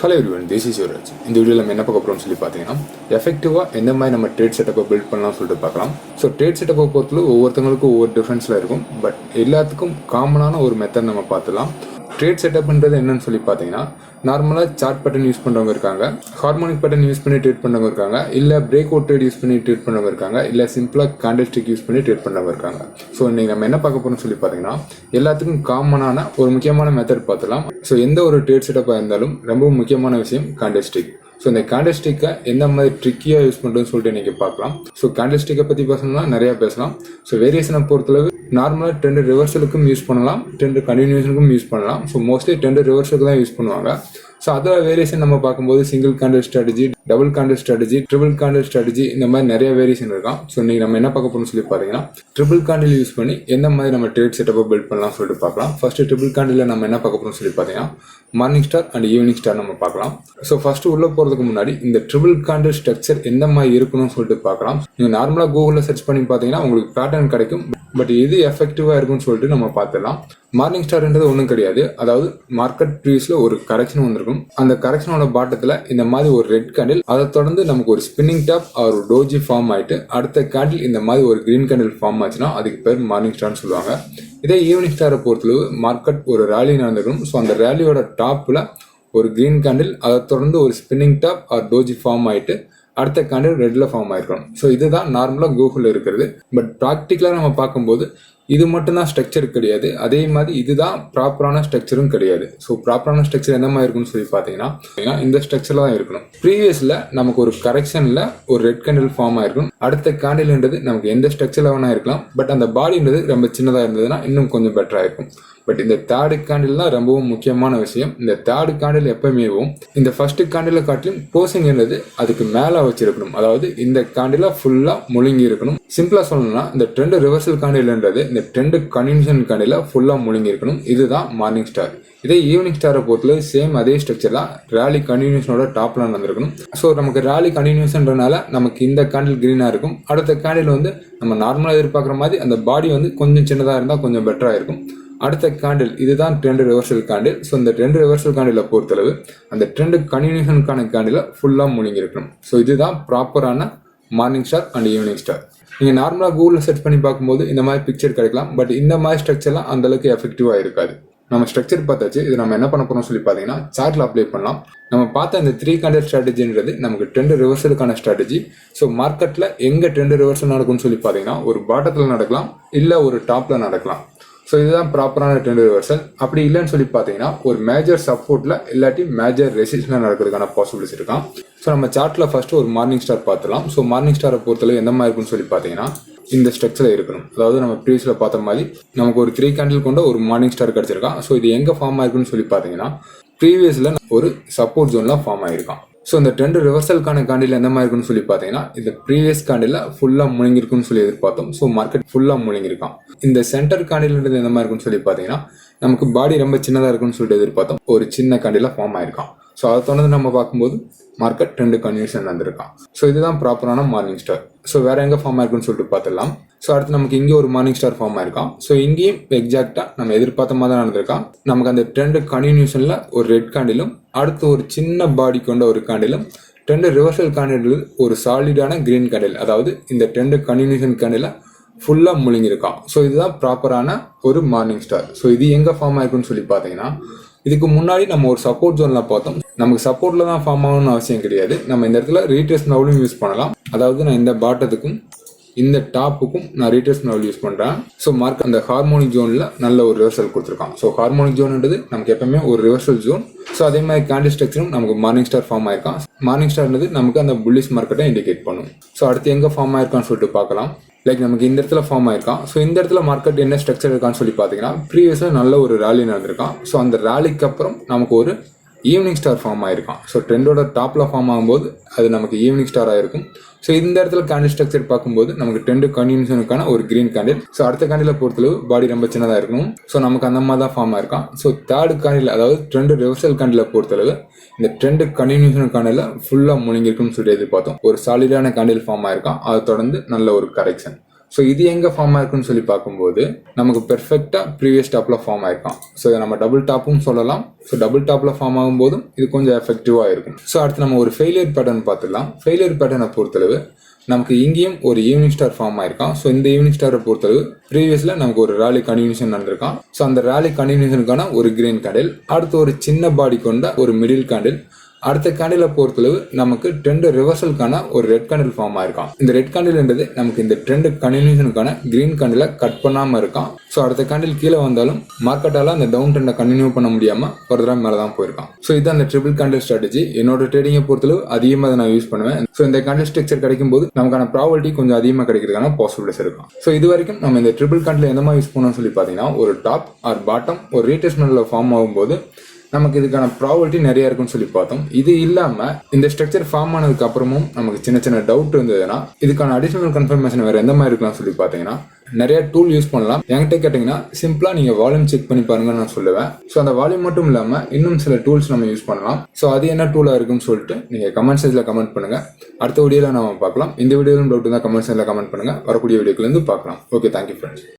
Hello everyone, this is your Raj. இந்த வீடியோல நம்ம என்ன பார்க்க போறோம்னு சொல்லி பார்த்தீங்கன்னா எஃபெக்டிவா எந்த மாதிரி நம்ம ட்ரேட் செட்டப்பை பில்ட் பண்ணலாம்னு சொல்லிட்டு பார்க்கலாம். ஸோ ட்ரேட் செட்டப்பை பொறுத்தவரை ஒவ்வொருத்தங்களுக்கும் ஒவ்வொரு டிஃபரன்ஸ்ல இருக்கும். பட் எல்லாத்துக்கும் காமனான ஒரு மெத்தட் நம்ம பார்த்துலாம். ட்ரேட் செட்டப்ன்றது என்னன்னு சொல்லி பார்த்தீங்கன்னா நார்மலாக சார்ட் பேட்டர்ன் யூஸ் பண்ணுறவங்க இருக்காங்க, ஹார்மோனிக் பேட்டர்ன் யூஸ் பண்ணி ட்ரேட் பண்ணவங்க இருக்காங்க, இல்லை பிரேக் அவுட் ட்ரேட் யூஸ் பண்ணி ட்ரேட் பண்ணவங்க இருக்காங்க, இல்லை சிம்பிளாக கேண்டில் ஸ்டிக் யூஸ் பண்ணி ட்ரேட் பண்ணவங்க இருக்காங்க. ஸோ இன்னைக்கு நம்ம என்ன பார்க்க போறோம்னு சொல்லி பார்த்தீங்கன்னா எல்லாத்துக்கும் காமனான ஒரு முக்கியமான மெத்தட் பார்த்துலாம். ஸோ எந்த ஒரு ட்ரேட் செட்டப்பாக இருந்தாலும் ரொம்ப முக்கியமான விஷயம் கேண்டில் ஸ்டிக். ஸோ இந்த கேண்டில் ஸ்டிக்கை எந்த மாதிரி ட்ரிக்கியாக யூஸ் பண்ணுறதுன்னு சொல்லிட்டு இன்றைக்கி பார்க்கலாம். ஸோ கேண்டில் ஸ்டிக்கை பற்றி பேசணும்னா நிறையா பேசலாம். ஸோ வேரியேஷனை பொறுத்தளவு நார்மலாக ட்ரெண்ட் ரிவர்சலுக்கும் யூஸ் பண்ணலாம், ட்ரெண்ட் கண்டினியூஷனுக்கும் யூஸ் பண்ணலாம். ஸோ மோஸ்ட்லி ட்ரெண்ட் ரிவர்சலுக்கு தான் யூஸ் பண்ணுவாங்க. ஸோ அதில் வேரியேஷன் நம்ம பார்க்கும்போது single candle strategy, double candle strategy, triple candle strategy, இந்த மாதிரி நிறைய வேரியேஷன் இருக்கான். ஸோ இன்னைக்கு நம்ம என்ன பார்க்க போறோம்னு சொல்லி பார்த்தீங்கன்னா ட்ரிபிள் கேண்டில் யூஸ் பண்ணி எந்த மாதிரி நம்ம ட்ரேட் செட்டப்பை பில்ட் பண்ணலாம் சொல்லிட்டு பார்க்கலாம். ஃபர்ஸ்ட் ட்ரிபிள் கேண்டில் நம்ம என்ன பார்க்க போறோம்னு சொல்லி பார்த்தீங்கன்னா morning star and evening star நம்ம பார்க்கலாம். ஸோ ஃபர்ஸ்ட் உள்ள போகிறதுக்கு முன்னாடி இந்த ட்ரிபிள் கேண்டில் ஸ்ட்ரக்சர் எந்த மாதிரி இருக்கணும்னு சொல்லிட்டு பார்க்கலாம். நீங்கள் நார்மலாக கூகுளில் சர்ச் பண்ணி பார்த்தீங்கன்னா உங்களுக்கு பேட்டர்ன் கிடைக்கும். பட் இது எஃபெக்டிவாக இருக்கும்னு சொல்லிட்டு நம்ம பார்த்துடலாம். மார்னிங் ஸ்டார்ன்றது ஒன்றும் கிடையாது. அதாவது மார்க்கெட் ப்ரீஸில் ஒரு கரெக்ஷன் வந்திருக்கும். அந்த கரெக்ஷனோட பாட்டத்தில் இந்த மாதிரி ஒரு ரெட் கேண்டில், அதை தொடர்ந்து நமக்கு ஒரு ஸ்பின்னிங் டாப் ஒரு டோஜி ஃபார்ம் ஆயிட்டு அடுத்த கேண்டில் இந்த மாதிரி ஒரு கிரீன் கேண்டில் ஃபார்ம் ஆச்சுன்னா அதுக்கு பேர் மார்னிங் ஸ்டார்னு சொல்லுவாங்க. இதே ஈவினிங் ஸ்டாரை பொறுத்தளவு மார்க்கெட் ஒரு ரேலி நடந்திருக்கும். ஸோ அந்த ரேலியோட டாப்பில் ஒரு கிரீன் கேண்டில், அதை தொடர்ந்து ஒரு ஸ்பின்னிங் டாப் டோஜி ஃபார்ம் ஆயிட்டு அடுத்த கேண்டில் ரெட்ல ஃபார்ம் ஆயிருக்கணும். ஸோ இதுதான் நார்மலாக கூகுளில் இருக்கிறது. பட் ப்ராக்டிக்கலாக நம்ம பார்க்கும்போது இது மட்டும்தான் ஸ்ட்ரக்சர் கிடையாது, அதே மாதிரி இதுதான் ப்ராப்பரான ஸ்ட்ரக்சரும் கிடையாது. ஸோ ப்ராப்பரான ஸ்ட்ரக்சர் எந்த மாதிரி இருக்குன்னு சொல்லி பார்த்தீங்கன்னா இந்த ஸ்ட்ரக்சர்ல தான் இருக்கணும். ப்ரீவியஸ்ல நமக்கு ஒரு கரெக்ஷன்ல ஒரு ரெட் கேண்டில் ஃபார்ம் ஆயிருக்கும். அடுத்த கேண்டில்ன்றது நமக்கு எந்த ஸ்ட்ரக்சர்ல வேணா இருக்கலாம். பட் அந்த பாடின்றது ரொம்ப சின்னதாக இருந்ததுன்னா இன்னும் கொஞ்சம் பெட்டரா இருக்கும். பட் இந்த தேர்டு கேண்டில் தான் ரொம்பவும் முக்கியமான விஷயம். இந்த தேர்டு கேண்டில் எப்பவுமே இந்த ஃபர்ஸ்ட் கேண்டில காட்டிலும் க்ளோசிங் என்னது அதுக்கு மேலே வச்சிருக்கணும். அதாவது இந்த கேண்டில ஃபுல்லா முழுங்கி இருக்கணும். சிம்பிளா சொல்லணும்னா இந்த ட்ரெண்ட் ரிவர்சல் கேண்டில்ன்றது இந்த ட்ரெண்ட் கன்டினியூஷன் கேண்டில ஃபுல்லா முழுங்கி இருக்கணும். இதுதான் மார்னிங் ஸ்டார். இதே ஈவினிங் ஸ்டாரை பொறுத்தவரை சேம் அதே ஸ்ட்ரக்சர் தான். ரேலி கண்டினியூஷனோட டாப்ல நடந்திருக்கணும். ஸோ நமக்கு ரேலி கண்டினியூஷன்றனால நமக்கு இந்த கேண்டில் கிரீனா இருக்கும். அடுத்த கேண்டில் நம்ம நார்மலாக எதிர்பார்க்குற மாதிரி அந்த பாடி கொஞ்சம் சின்னதாக இருந்தால் கொஞ்சம் பெட்டரா இருக்கும். அடுத்த கேண்டில் இதுதான் ட்ரெண்ட் ரிவர்சல் கேண்டில். ஸோ இந்த ட்ரெண்ட் ரிவர்சல் கேண்டில பொறுத்தளவு அந்த ட்ரெண்ட் கண்டினியூஷனுக்கான கேண்டில ஃபுல்லாக முழுங்கி இருக்கணும். ஸோ இதுதான் ப்ராப்பரான morning star and evening star. நீங்கள் நார்மலாக கூகுளில் சர்ச் பண்ணி பார்க்கும்போது இந்த மாதிரி பிக்சர் கிடைக்கலாம். பட் இந்த மாதிரி ஸ்ட்ரக்சர்லாம் அந்த அளவுக்கு எஃபெக்டிவாக இருக்காது. நம்ம ஸ்ட்ரக்சர் பார்த்தாச்சு. இது நம்ம என்ன பண்ண போறோம் சொல்லி பார்த்தீங்கன்னா சார்ட்ல அப்ளை பண்ணலாம். நம்ம பார்த்த இந்த 3 கேண்டில் ஸ்ட்ராட்டஜின்றது நமக்கு ட்ரெண்ட் ரிவர்சலுக்கான ஸ்ட்ராட்டஜி. ஸோ மார்க்கெட்டில் எங்கே ட்ரெண்ட் ரிவர்சல் நடக்கும்னு சொல்லி பார்த்தீங்கன்னா ஒரு பாட்டத்தில் நடக்கலாம், இல்லை ஒரு டாப்ல நடக்கலாம். ஸோ இதுதான் ப்ராப்பரான ட்ரெண்ட் ரிவர்சல். அப்படி இல்லைன்னு சொல்லி பார்த்தீங்கன்னா ஒரு மேஜர் சப்போர்ட்ல இல்லாட்டி மேஜர் ரெசிஸ்டன்ஸ்ல நடக்கிறதுக்கான பாசிபிலிட்டிஸ் இருக்கான். ஸோ நம்ம சார்ட்ல ஃபர்ஸ்ட் ஒரு மார்னிங் ஸ்டார் பார்த்துலாம். ஸோ மார்னிங் ஸ்டாரை பொறுத்தளவு எந்த மாதிரி இருக்குன்னு சொல்லி பார்த்தீங்கன்னா இந்த ஸ்ட்ரக்சர்ல இருக்கணும். அதாவது நம்ம ப்ரீவியஸ்ல பார்த்த மாதிரி நமக்கு ஒரு 3 கேண்டில் கொண்ட ஒரு மார்னிங் ஸ்டார் கிடைச்சிருக்கான். ஸோ இது எங்க ஃபார்ம் ஆயிருக்குன்னு சொல்லி பார்த்தீங்கன்னா ப்ரீவியஸ்ல ஒரு சப்போர்ட் ஜோன்ல ஃபார்ம் ஆயிருக்கான். ஸோ இந்த ட்ரெண்ட் ரிவர்சலுக்கான கேண்டில் எந்த மாதிரி இருக்குன்னு சொல்லி பார்த்தீங்கன்னா இந்த ப்ரீவியஸ் கேண்டில் ஃபுல்லாக முழுங்கிருக்குன்னு சொல்லி எதிர்பார்த்தோம். ஸோ மார்க்கெட் ஃபுல்லாக முழுங்கிருக்கான். இந்த சென்டர் கேண்டில்ன்றது எந்த மாதிரி இருக்குன்னு சொல்லி பார்த்தீங்கன்னா நமக்கு பாடி ரொம்ப சின்னதாக இருக்குன்னு சொல்லிட்டு எதிர்பார்த்தோம். ஒரு சின்ன கேண்டில் ஃபார்ம் ஆயிருக்கான். ஸோ அதை தொடர்ந்து நம்ம பார்க்கும்போது மார்க்கெட் ட்ரெண்ட் கன்டினியூஷன் வந்திருக்கான். ஸோ இதுதான் ப்ராப்பரான மார்னிங் ஸ்டார். ஸோ வேற எங்கே ஃபார்ம் ஆயிருக்குன்னு சொல்லிட்டு பார்த்துடலாம். ஸோ அடுத்து நமக்கு இங்கே ஒரு மார்னிங் ஸ்டார் ஃபார்ம் ஆயிருக்கான். ஸோ இங்கேயும் எக்ஸாக்டா நம்ம எதிர்பார்த்த மாதிரி தான் நடந்திருக்கான். நமக்கு அந்த ட்ரெண்ட் கன்டினியூஷன்ல ஒரு ரெட் கேண்டிலும் அடுத்து ஒரு சின்ன பாடி கொண்ட ஒரு கேண்டிலும் ட்ரெண்ட் ரிவர்சல் கேண்டில் ஒரு சாலிடான கிரீன் கேண்டில், அதாவது இந்த ட்ரெண்ட் கன்டினியூஷன் கேண்டில ஃபுல்லா முழுங்கிருக்கான். ஸோ இதுதான் ப்ராப்பரான ஒரு மார்னிங் ஸ்டார். ஸோ இது எங்க ஃபார்ம் ஆயிருக்குன்னு சொல்லி பார்த்தீங்கன்னா இதுக்கு முன்னாடி நம்ம ஒரு சப்போர்ட் ஜோன்ல பார்த்தோம். நமக்கு சப்போர்ட்ல தான் ஃபார்ம் ஆகணும்னு அவசியம் கிடையாது. நம்ம இந்த இடத்துல ரீட்ரேஸ் நவுலும் யூஸ் பண்ணலாம். அதாவது நான் இந்த பாட்டத்துக்கும் இந்த டாப்புக்கும் நான் ரீட்ரேஸ் நவுல் யூஸ் பண்றேன். ஸோ மார்க் அந்த ஹார்மோனிக் ஜோன்ல நல்ல ஒரு ரிவர்சல் கொடுத்துருக்கான். ஸோ ஹார்மோனிக் ஜோன்ன்றது நமக்கு எப்பவுமே ஒரு ரிவர்சல் ஜோன். ஸோ அதே மாதிரி கேண்டில் ஸ்ட்ரக்சரும் நமக்கு மார்னிங் ஸ்டார் ஃபார்ம் ஆயிருக்கான். மார்னிங் ஸ்டார்ன்றது நமக்கு அந்த புல்லிஷ் மார்க்கெட்டை இண்டிகேட் பண்ணும். ஸோ அடுத்து எங்க ஃபார்ம் ஆயிருக்கான்னு சொல்லிட்டு பார்க்கலாம். லைக் நமக்கு இந்த இடத்துல ஃபார்ம் ஆயிருக்கான். ஸோ இந்த இடத்துல மார்க்கெட் என்ன ஸ்ட்ரக்சர் இருக்கான்னு சொல்லி பார்த்தீங்கன்னா ப்ரீவியஸாக நல்ல ஒரு ரேலி நடந்திருக்கான். ஸோ அந்த ரேலிக்கு அப்புறம் நமக்கு ஒரு ஈவினிங் ஸ்டார் ஃபார்ம் ஆயிருக்கான். ஸோ ட்ரெண்டோட டாப்ல ஃபார்ம் ஆகும்போது அது நமக்கு ஈவினிங் ஸ்டார் ஆயிருக்கும். ஸோ இந்த இடத்துல கேண்டில் ஸ்ட்ரக்சர் பார்க்கும்போது நமக்கு ட்ரெண்ட் கன்டினியூஷனுக்கான ஒரு கிரீன் கேண்டில். ஸோ அடுத்த கேண்டில பொறுத்தளவு பாடி ரொம்ப சின்னதாக இருக்கணும். ஸோ நமக்கு அந்த மாதிரி தான் ஃபார்ம் ஆயிருக்கான். ஸோ தேர்ட் கேண்டில் அதாவது ட்ரெண்ட் ரிவர்சல் கேண்டில பொறுத்தளவு இந்த ட்ரெண்ட் கன்டினியூஷனுக்கான ஃபுல்லாக முழுங்கிருக்குன்னு சொல்லி எதிர்பார்த்தோம். ஒரு சாலிடான கேண்டில் ஃபார்ம் ஆயிருக்கான். அதை தொடர்ந்து நல்ல ஒரு கரெக்ஷன். ஸோ இது எங்கே ஃபார்ம் ஆயிருக்குன்னு சொல்லி பார்க்கும்போது நமக்கு பெர்ஃபெக்டாக ப்ரீவியஸ் டாப்பில் ஃபார்ம் ஆயிருக்கும். ஸோ நம்ம டபுள் டாப்பும் சொல்லலாம். ஸோ டபுள் டாப்பில் ஃபார்ம் ஆகும்போதும் இது கொஞ்சம் எஃபெக்டிவாக இருக்கும். ஸோ அடுத்து நம்ம ஒரு ஃபெயிலியர் பேட்டர்ன் பார்த்துக்கலாம். ஃபெயிலியர் பேட்டர்னை பொறுத்தளவு நமக்கு இங்கேயும் ஒரு ஈவினிங் ஸ்டார் ஃபார்ம் ஆயிருக்கான். ஸோ இந்த ஈவினிங் ஸ்டாரை பொறுத்தளவு ப்ரீவியஸில் நமக்கு ஒரு ரேலி கண்டினியூஷன் நடந்திருக்கான். ஸோ அந்த ரேலி கண்டினியூஷனுக்கான ஒரு கிரீன் கேண்டில், அடுத்து ஒரு சின்ன பாடி கொண்ட ஒரு மிடில் கேண்டில், அடுத்த கேண்டிலை பொறுத்தளவு நமக்கு ட்ரெண்ட் ரிவர்சலுக்கான ஒரு ரெட் கேண்டில் ஃபார்ம் ஆயிருக்கான். இந்த ரெட் கேண்டில்ன்றது நமக்கு இந்த ட்ரெண்ட் கண்டினியூஷனுக்கான கிரீன் கேண்டிலை கட் பண்ணாமல் இருக்கான். ஸோ அடுத்த கேண்டில் கீழே வந்தாலும் மார்க்கெட்டால் அந்த டவுன் ட்ரெண்டை கண்டினியூ பண்ண முடியாமல் ஃபர்தராக மேலே தான் போயிருக்கான். ஸோ இது அந்த ட்ரிபிள் கேண்டில் ஸ்ட்ராட்டஜி. என்னோட ட்ரேடிங்கை பொறுத்தளவு அதிகமாக அதை நான் யூஸ் பண்ணுவேன். ஸோ இந்த கேண்டில் ஸ்ட்ரக்சர் கிடைக்கும் போது நமக்கான ப்ராபபிலிட்டி கொஞ்சம் அதிகமாக கிடைக்கிறதுக்கான பாசிபிலிட்டிஸ் இருக்கும். ஸோ இது வரைக்கும் நம்ம இந்த ட்ரிபிள் கேண்டில் எந்த மாதிரி யூஸ் பண்ணோம்னு சொல்லி பார்த்தீங்கன்னா, ஒரு டாப் ஆர் பாட்டம் ஒரு ரீட்ரேஸ்மெண்ட்டில் ஃபார்ம் ஆகும்போது நமக்கு இதுக்கான ப்ராபபிலிட்டி நிறைய இருக்குன்னு சொல்லி பார்த்தோம். இது இல்லாம இந்த ஸ்ட்ரக்சர் ஃபார்ம் ஆனதுக்கு அப்புறமும் நமக்கு சின்ன சின்ன டவுட் இருந்ததுன்னா இதுக்கான அடிஷனல் கன்ஃபர்மேஷன் வேற எந்த மாதிரி இருக்கலாம் சொல்லி பார்த்தீங்கன்னா, நிறைய டூல் யூஸ் பண்ணலாம். என்கிட்ட கேட்டீங்கன்னா சிம்பிளா நீங்க வால்யூம் செக் பண்ணி பாருங்கன்னு நான் சொல்லுவேன். ஸோ அந்த வால்யூம் மட்டும் இல்லாம இன்னும் சில டூல்ஸ் நம்ம யூஸ் பண்ணலாம். ஸோ அது என்ன டூலா இருக்குன்னு சொல்லிட்டு நீங்க கமெண்ட் செக்ஷன்ல கமெண்ட் பண்ணுங்க. அடுத்த வீடியோல நம்ம பார்க்கலாம். இந்த வீடியோலும் டவுட் இருந்தால் கமெண்ட் செக்ஷன்ல கமெண்ட் பண்ணுங்க. வரக்கூடிய வீடியோக்குள்ள இருந்து பார்க்கலாம். Okay, thank you friends.